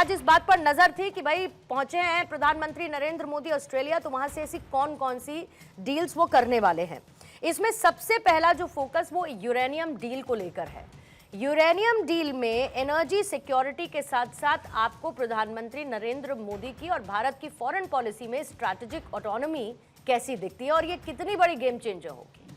आज इस बात पर नजर थी कि भाई पहुंचे हैं प्रधानमंत्री नरेंद्र मोदी ऑस्ट्रेलिया, तो वहां से ऐसी कौन कौन सी डील्स वो करने वाले हैं। इसमें सबसे पहला जो फोकस वो यूरेनियम डील को लेकर है। यूरेनियम डील में एनर्जी सिक्योरिटी के साथ साथ आपको प्रधानमंत्री नरेंद्र मोदी की और भारत की फॉरेन पॉलिसी में स्ट्रैटेजिक ऑटोनॉमी कैसी दिखती है और ये कितनी बड़ी गेम चेंजर होगी।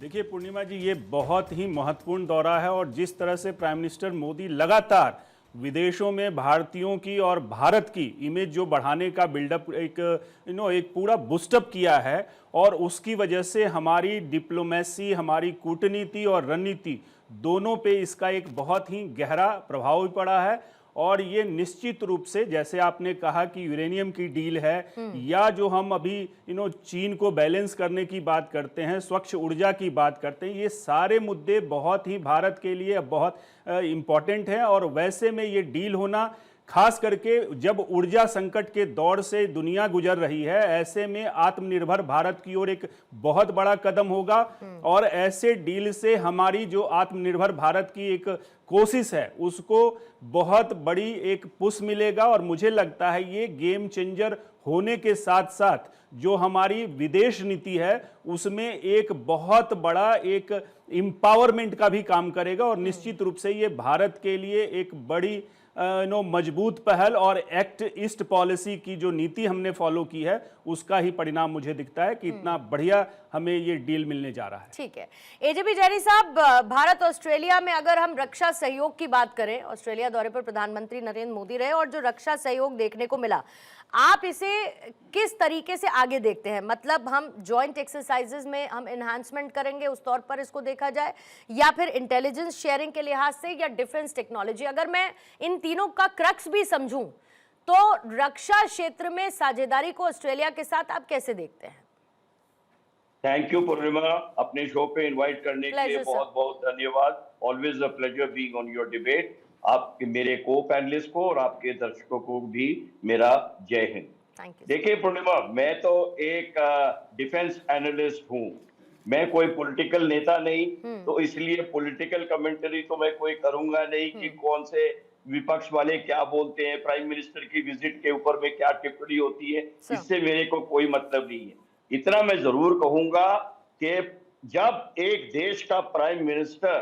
देखिए पूर्णिमा जी, ये बहुत ही महत्वपूर्ण दौरा है और जिस तरह से प्राइम मिनिस्टर मोदी लगातार विदेशों में भारतीयों की और भारत की इमेज जो बढ़ाने का बिल्डअप एक पूरा बूस्टअप किया है और उसकी वजह से हमारी डिप्लोमेसी, हमारी कूटनीति और रणनीति दोनों पे इसका एक बहुत ही गहरा प्रभाव भी पड़ा है। और ये निश्चित रूप से जैसे आपने कहा कि यूरेनियम की डील है या जो हम अभी चीन को बैलेंस करने की बात करते हैं, स्वच्छ ऊर्जा की बात करते हैं, ये सारे मुद्दे बहुत ही भारत के लिए बहुत इम्पॉर्टेंट हैं। और वैसे में ये डील होना, खास करके जब ऊर्जा संकट के दौर से दुनिया गुजर रही है, ऐसे में आत्मनिर्भर भारत की ओर एक बहुत बड़ा कदम होगा। और ऐसे डील से हमारी जो आत्मनिर्भर भारत की एक कोशिश है उसको बहुत बड़ी एक पुश मिलेगा। और मुझे लगता है ये गेम चेंजर होने के साथ साथ जो हमारी विदेश नीति है उसमें एक बहुत बड़ा एक एम्पावरमेंट का भी काम करेगा। और निश्चित रूप से ये भारत के लिए एक बड़ी मजबूत पहल और एक्ट ईस्ट पॉलिसी की जो नीति हमने फॉलो की है उसका ही परिणाम मुझे दिखता है कि इतना बढ़िया हमें ये डील मिलने जा रहा है। ठीक है, एजेपी जैनी साहब, भारत ऑस्ट्रेलिया में अगर हम रक्षा सहयोग की बात करें, ऑस्ट्रेलिया दौरे पर प्रधानमंत्री नरेंद्र मोदी रहे और जो रक्षा सहयोग देखने को मिला, आप इसे किस तरीके से आगे देखते हैं? मतलब हम जॉइंट एक्सरसाइजेज में हम एनहांसमेंट करेंगे, उस तौर पर इसको देखा जाए, या फिर इंटेलिजेंस शेयरिंग के लिहाज से, या डिफेंस टेक्नोलॉजी? अगर मैं इन तीनों का क्रक्स भी समझूं तो रक्षा क्षेत्र में साझेदारी को ऑस्ट्रेलिया के साथ आप कैसे देखते हैं? थैंक यू पूर्णिमा, अपने शो पे इनवाइट करने के लिए बहुत बहुत धन्यवाद। Always a pleasure being on your debate. आपके मेरे को पैनलिस्ट को और आपके दर्शकों को भी मेरा जय हिंद। देखिए पूर्णिमा, मैं तो एक डिफेंस एनालिस्ट हूँ, मैं कोई पॉलिटिकल नेता नहीं, तो इसलिए पॉलिटिकल कमेंटरी तो मैं कोई करूंगा नहीं कि कौन से विपक्ष वाले क्या बोलते हैं, प्राइम मिनिस्टर की विजिट के ऊपर में क्या टिप्पणी होती है, इससे मेरे को कोई मतलब नहीं है। इतना मैं जरूर कहूंगा कि जब एक देश का prime minister,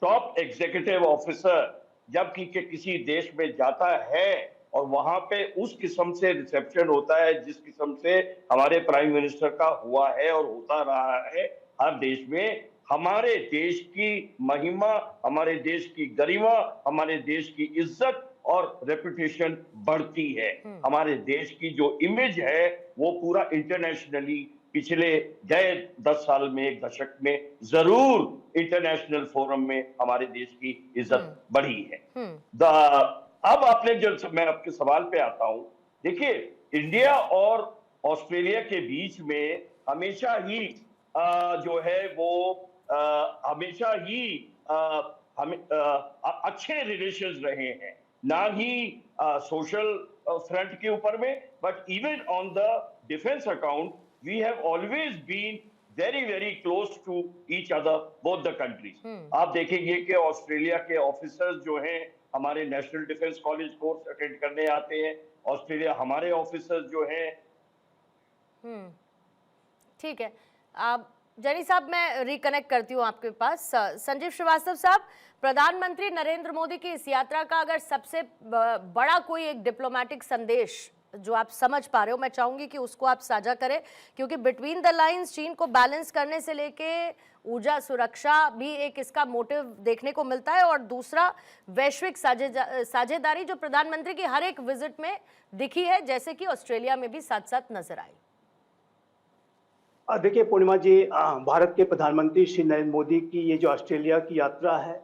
top executive officer जब कि किसी देश में जाता है और वहां पे उस किस्म से रिसेप्शन होता है जिस किस्म से हमारे प्राइम मिनिस्टर का हुआ है और होता रहा है हर देश में, हमारे देश की महिमा, हमारे देश की गरिमा, हमारे देश की इज्जत और रेपुटेशन बढ़ती है। हमारे देश की जो इमेज है वो पूरा इंटरनेशनली पिछले गए 10 साल में, एक दशक में जरूर इंटरनेशनल फोरम में हमारे देश की इज्जत बढ़ी है। अब आपने जो, मैं आपके सवाल पे आता हूं, देखिए इंडिया और ऑस्ट्रेलिया के बीच में हमेशा ही जो है वो हमेशा ही हमें अच्छे रिलेशंस रहे हैं, ना ही सोशल फ्रंट के ऊपर में, but even on the defence account we have always been very very close to each other, both the countries. आप देखेंगे कि ऑस्ट्रेलिया के ऑफिसर्स जो हैं हमारे national defence college course attend करने आते हैं, ऑस्ट्रेलिया हमारे ऑफिसर्स जो हैं। ठीक है, जैनी साहब मैं रिकनेक्ट करती हूँ आपके पास। संजीव श्रीवास्तव साहब, प्रधानमंत्री नरेंद्र मोदी की इस यात्रा का अगर सबसे बड़ा कोई एक डिप्लोमेटिक संदेश जो आप समझ पा रहे हो, मैं चाहूंगी कि उसको आप साझा करें, क्योंकि बिटवीन द लाइंस चीन को बैलेंस करने से लेके ऊर्जा सुरक्षा भी एक इसका मोटिव देखने को मिलता है, और दूसरा वैश्विक साझेदारी जो प्रधानमंत्री की हर एक विजिट में दिखी है, जैसे कि ऑस्ट्रेलिया में भी साथ साथ नजर आई। देखिए पूर्णिमा जी, भारत के प्रधानमंत्री श्री नरेंद्र मोदी की ये जो ऑस्ट्रेलिया की यात्रा है,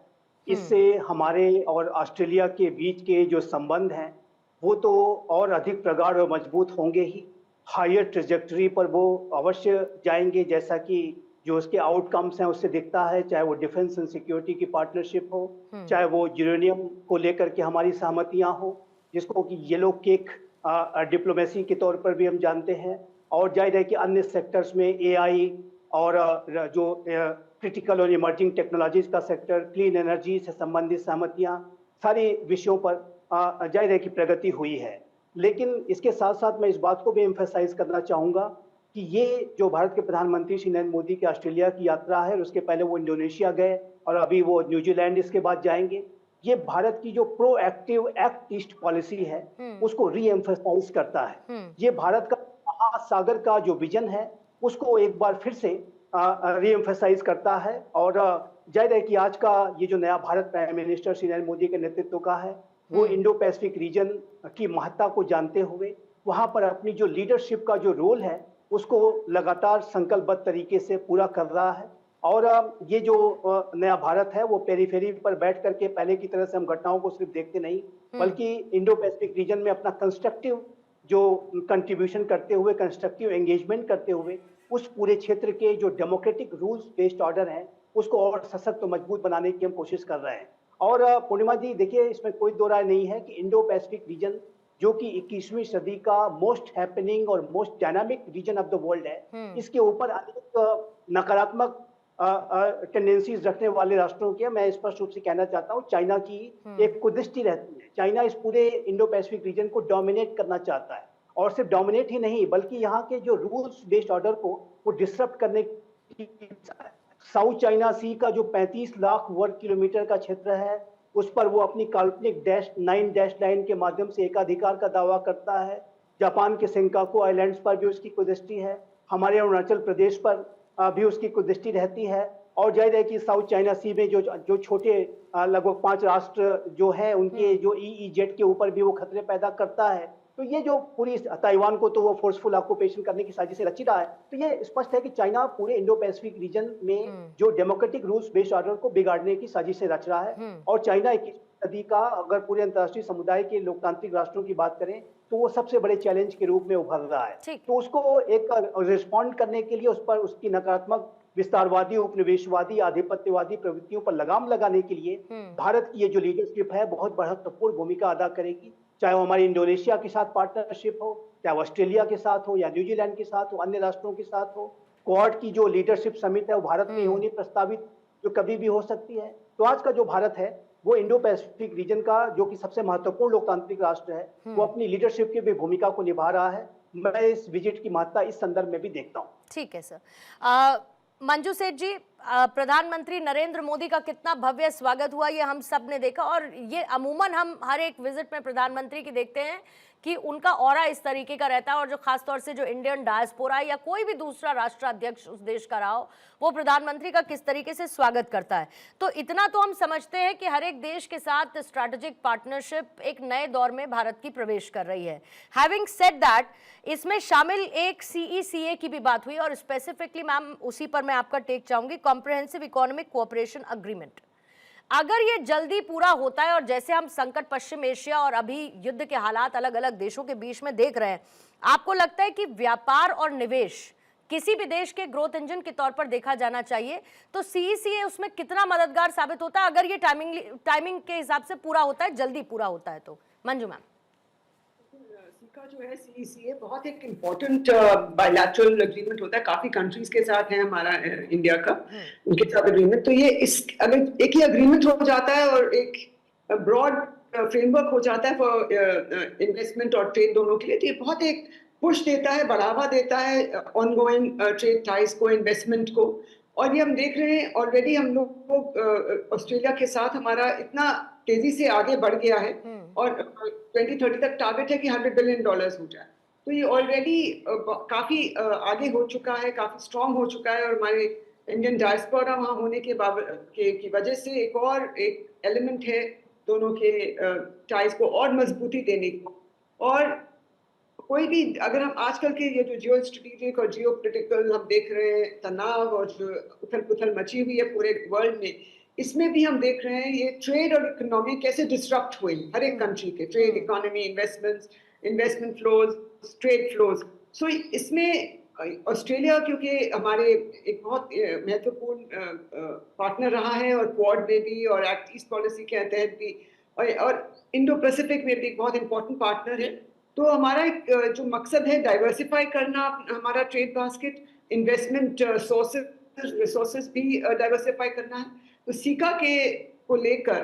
इससे हमारे और ऑस्ट्रेलिया के बीच के जो संबंध हैं वो तो और अधिक प्रगाढ़ और मजबूत होंगे ही। हायर ट्रेजेक्टरी पर वो अवश्य जाएंगे, जैसा कि जो उसके आउटकम्स हैं उससे दिखता है, चाहे वो डिफेंस एंड सिक्योरिटी की पार्टनरशिप हो, चाहे वो यूरेनियम को लेकर के हमारी सहमतियां हो, जिसको कि येलो केक डिप्लोमेसी के तौर पर भी हम जानते हैं, और जाहिर है कि अन्य सेक्टर्स में एआई और जो क्रिटिकल और इमर्जिंग टेक्नोलॉजीज का सेक्टर, क्लीन एनर्जी से संबंधित सहमतियां, सारे विषयों पर जाहिर है कि प्रगति हुई है। लेकिन इसके साथ साथ मैं इस बात को भी एम्फेसाइज करना चाहूँगा कि ये जो भारत के प्रधानमंत्री श्री नरेंद्र मोदी की ऑस्ट्रेलिया की यात्रा है और उसके पहले वो इंडोनेशिया गए और अभी वो न्यूजीलैंड इसके बाद जाएंगे, ये भारत की जो प्रोएक्टिव एक्ट ईस्ट पॉलिसी है उसको री एम्फेसाइज करता है। ये भारत का महासागर का जो विजन है उसको एक बार फिर से री एम्फेसाइज करता है। और जाहिर है कि आज का ये जो नया भारत प्राइम मिनिस्टर श्री नरेंद्र मोदी के नेतृत्व का है, वो इंडो पैसिफिक रीजन की महत्ता को जानते हुए वहां पर अपनी जो लीडरशिप का जो रोल है उसको लगातार संकल्पबद्ध तरीके से पूरा कर रहा है। और ये जो नया भारत है वो पेरीफेरी पर बैठ करके पहले की तरह से हम घटनाओं को सिर्फ देखते नहीं, बल्कि इंडो पैसिफिक रीजन में अपना कंस्ट्रक्टिव जो कंट्रीब्यूशन करते हुए, कंस्ट्रक्टिव एंगेजमेंट करते हुए उस पूरे क्षेत्र के जो डेमोक्रेटिक रूल्स बेस्ड ऑर्डर हैं उसको और सशक्त और मजबूत बनाने की हम कोशिश कर रहे हैं। और पूर्णिमा जी देखिए, इसमें कोई दो राय नहीं है कि इंडो पैसिफिक रीजन जो कि 21वीं सदी का मोस्ट हैपनिंग और most dynamic region of the world है, इसके ऊपर अनेक नकारात्मक टेंडेंसीज रखने वाले राष्ट्रों की मैं स्पष्ट रूप से कहना चाहता हूँ, चाइना की एक कुदृष्टि रहती है। चाइना इस पूरे इंडो पैसिफिक रीजन को डोमिनेट करना चाहता है, और सिर्फ डोमिनेट ही नहीं बल्कि यहाँ के जो रूल्स बेस्ड ऑर्डर को वो डिसरप्ट करने की। साउथ चाइना सी का जो 35 लाख वर्ग किलोमीटर का क्षेत्र है उस पर वो अपनी काल्पनिक डैश लाइन के माध्यम से एकाधिकार का दावा करता है। जापान के सेंकाकू आइलैंड्स पर भी उसकी कुदृष्टि है, हमारे अरुणाचल प्रदेश पर भी उसकी कुदृष्टि रहती है। और जाहिर है कि साउथ चाइना सी में जो छोटे लगभग 5 राष्ट्र जो है उनके जो EEZ के ऊपर भी वो खतरे पैदा करता है। तो ये जो पूरी ताइवान को तो वो फोर्सफुल ऑक्युपेशन करने की साजिश रची रहा है। तो ये स्पष्ट है कि चाइना पूरे इंडो पैसिफिक रीजन में जो डेमोक्रेटिक रूल्स बेस्ड ऑर्डर को बिगाड़ने की साजिश रच रहा है। और चाइना 21वीं सदी का अगर पूरे अंतर्राष्ट्रीय समुदाय के लोकतांत्रिक राष्ट्रों की बात करें तो वो सबसे बड़े चैलेंज के रूप में उभर रहा है। तो उसको एक रिस्पॉन्ड करने के लिए उस पर उसकी नकारात्मक विस्तारवादी, उपनिवेशवादी, आधिपत्यवादी प्रवृत्तियों पर लगाम लगाने के लिए भारत की ये जो लीडरशिप है बहुत महत्वपूर्ण भूमिका अदा करेगी। चाहे वो हमारी इंडोनेशिया के साथ पार्टनरशिप हो, चाहे वो ऑस्ट्रेलिया के साथ हो या न्यूजीलैंड के साथ हो, अन्य राष्ट्रों के साथ हो। क्वाड की जो लीडरशिप समिट है वो भारत में होनी प्रस्तावित जो कभी भी हो सकती है। तो आज का जो भारत है वो इंडो पैसिफिक रीजन का जो कि सबसे महत्वपूर्ण लोकतांत्रिक राष्ट्र है वो अपनी लीडरशिप की भी भूमिका को निभा रहा है। मैं इस विजिट की महत्ता इस संदर्भ में भी देखता हूँ। ठीक है सर। मंजू सेठ जी, प्रधानमंत्री नरेंद्र मोदी का कितना भव्य स्वागत हुआ ये हम सब ने देखा, और ये अमूमन हम हर एक विजिट में प्रधानमंत्री की देखते हैं कि उनका ऑरा इस तरीके का रहता है, और जो खासतौर से जो इंडियन डायस्पोरा या कोई भी दूसरा राष्ट्राध्यक्ष उस देश का रहा हो वो प्रधानमंत्री का किस तरीके से स्वागत करता है। तो इतना तो हम समझते हैं कि हर एक देश के साथ स्ट्रैटेजिक पार्टनरशिप एक नए दौर में भारत की प्रवेश कर रही है। हैविंग सेड दैट, इसमें शामिल एक CECA की भी बात हुई, और स्पेसिफिकली मैम उसी पर मैं आपका टेक चाहूंगी, कॉम्प्रिहेंसिव इकोनॉमिक कोऑपरेशन अग्रीमेंट। अगर ये जल्दी पूरा होता है, और जैसे हम संकट पश्चिम एशिया और अभी युद्ध के हालात अलग अलग देशों के बीच में देख रहे हैं, आपको लगता है कि व्यापार और निवेश किसी भी देश के ग्रोथ इंजन के तौर पर देखा जाना चाहिए, तो CECA उसमें कितना मददगार साबित होता है अगर ये टाइमिंग के हिसाब से पूरा होता है, जल्दी पूरा होता है? तो मंजू मैम। सीका जो है CECA बहुत एक इम्पोर्टेंट बायलैटरल एग्रीमेंट होता है, काफी कंट्रीज के साथ है हमारा इंडिया का उनके साथ एग्रीमेंट। तो ये इस अगर एक ही एग्रीमेंट हो जाता है और एक ब्रॉड फ्रेमवर्क हो जाता है फॉर इन्वेस्टमेंट और ट्रेड दोनों के लिए, तो ये बहुत एक पुश देता है, बढ़ावा देता है ऑनगोइंग ट्रेड टाइज को, इन्वेस्टमेंट को। और ये हम देख रहे हैं ऑलरेडी हम लोग ऑस्ट्रेलिया के साथ हमारा इतना तेजी से आगे बढ़ गया है, और 2030 तक टारगेट है कि $100 बिलियन हो जाए। तो ये ऑलरेडी काफी आगे हो चुका है, काफी स्ट्रांग हो चुका है। और हमारे इंडियन डायस्पोरा वहाँ होने की वजह से एक एलिमेंट है दोनों के टाइज को और मजबूती देने को। और कोई भी अगर हम आजकल के ये जो जियो स्ट्रेटेजिक और जियो पोलिटिकल हम देख रहे हैं तनाव और जो उथल पुथल मची हुई है पूरे वर्ल्ड में, इसमें भी हम देख रहे हैं ये ट्रेड और इकोनॉमी कैसे डिस्ट्रप्ट हुई हर एक कंट्री के, trade, economy, investment flows, trade flows. So इसमें ऑस्ट्रेलिया क्योंकि हमारे एक बहुत महत्वपूर्ण पार्टनर रहा है, और क्वाड में भी और एक्ट ईस्ट पॉलिसी के तहत भी, और इंडो पैसिफिक में भी एक बहुत इंपॉर्टेंट पार्टनर है। तो हमारा एक जो मकसद है डाइवर्सिफाई करना हमारा ट्रेड बास्केट, इन्वेस्टमेंट रिसोर्सेज भी डाइवर्सिफाई करना है। तो सीका को लेकर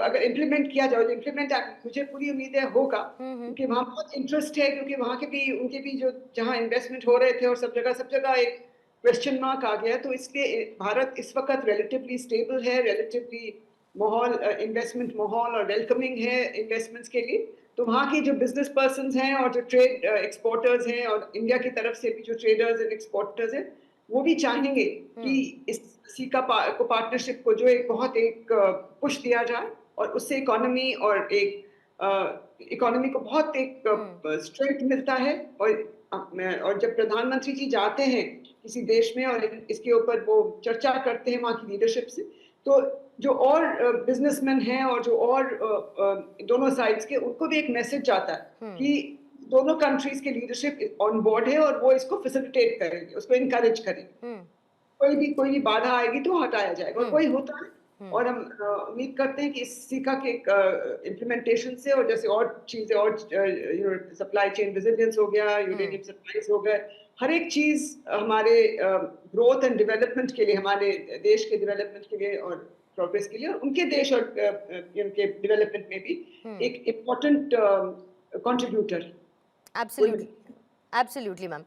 अगर इम्प्लीमेंट किया जाए, इम्प्लीमेंट मुझे पूरी उम्मीद है होगा, क्योंकि वहाँ बहुत इंटरेस्ट है, क्योंकि वहाँ के भी उनके भी जो जहाँ इन्वेस्टमेंट हो रहे थे और सब जगह एक क्वेश्चन मार्क आ गया, तो इसलिए भारत इस वक्त रिलेटिवली स्टेबल है, रिलेटिवली माहौल इन्वेस्टमेंट माहौल और वेलकमिंग है इन्वेस्टमेंट्स के लिए। तो वहाँ की जो बिजनेस पर्सन्स हैं और जो ट्रेड एक्सपोर्टर्स हैं और इंडिया की तरफ से भी जो ट्रेडर्स एंड एक्सपोर्टर्स हैं, वो भी चाहेंगे कि इस सीका को पार्टनरशिप को जो एक बहुत एक पुश दिया जाए और उससे इकोनॉमी और एक इकोनॉमी को बहुत एक स्ट्रेंथ मिलता है। और जब प्रधानमंत्री जी जाते हैं किसी देश में और इसके ऊपर वो चर्चा करते हैं वहाँ की लीडरशिप से, तो जो और बिजनेसमैन हैं और जो और दोनों साइड्स के, उनको भी एक मैसेज जाता है कि दोनों कंट्रीज के लीडरशिप ऑन बोर्ड है और वो इसको फैसिलिटेट करेंगे, उसको इनकरेज करेंगे। कोई भी बाधा आएगी तो हटाया जाएगा, और कोई होता है। और हम उम्मीद करते हैं कि इस सीका के इम्प्लीमेंटेशन से और जैसे और चीजें और सप्लाई चेन रेजिलियंस हो गया, यूरेनियम सप्लाईज हो गए, हर एक चीज हमारे ग्रोथ एंड डेवलपमेंट के लिए, हमारे देश के डेवलपमेंट के लिए और प्रोग्रेस के लिए, और उनके देश और उनके डेवलपमेंट में भी एक important contributor. Absolutely, absolutely ma'am.